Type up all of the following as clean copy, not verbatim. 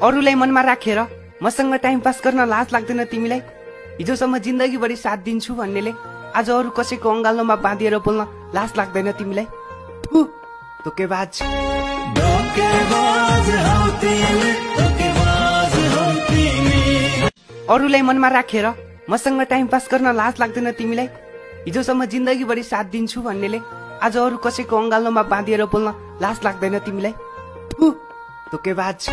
अरूलाई मनमा राखेर मसँग टाइम पास गर्न लाज लाग्दैन तिमीलाई? हिजोसम्म जिन्दगीभरि साथ दिन्छु भन्नेले आज अरू कसैको अङ्गालोमा बाँधिएर बोल्न लाज लाग्दैन तिमीलाई? थु, धोकेबाज। अरूलाई मनमा राखेर मसँग टाइम पास गर्न लाज लाग्दैन तिमीलाई? हिजोसम्म जिन्दगीभरि साथ दिन्छु भन्नेले आज अरू कसैको अङ्गालोमा बाँधिएर बोल्न लाज लाग्दैन तिमीलाई? थु, धोकेबाज।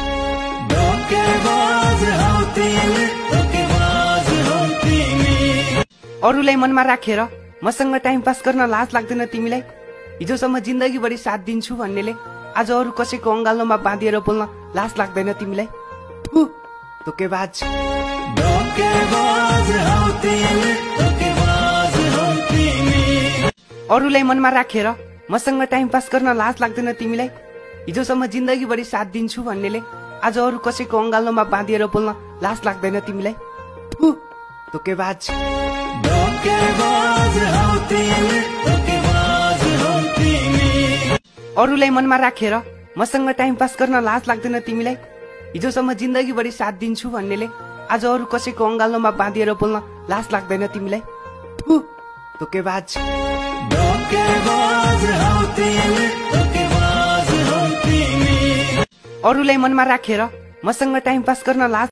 अरूलाई मनमा राखेर मसँग टाइम पास गर्न लाज लाग्दैन तिमीलाई? हिजोसम्म जिन्दगीभरि साथ दिन्छु भन्नेले आज अरू कसैको अङ्गालोमा बाँधिएर बोल्न लाज लाग्दैन तिमीलाई? थु, धोकेबाज। अरूलाई मनमा राखेर मसँग टाइम पास गर्न लाज लाग्दैन तिमीलाई? हिजोसम्म जिन्दगीभरि साथ दिन्छु भन्नेले आज अरू कसैको अङ्गालोमा बाँधिएर बोल्न लाज लाग्दैन तिमीलाई? थु, धोकेबाज। अरूलाई मनमा राखेर मसँग टाइम पास गर्न लाज लाग्दैन तिमीलाई? हिजोसम्म जिन्दगीभरि साथ दिन्छु भन्नेले आज अरू कसैको अङ्गालोमा बाँधिएर बोल्न लाज लाग्दैन तिमीलाई? थु, धोकेबाज। अरूलाई मनमा राखेर मसँग टाइम पास गर्न लाज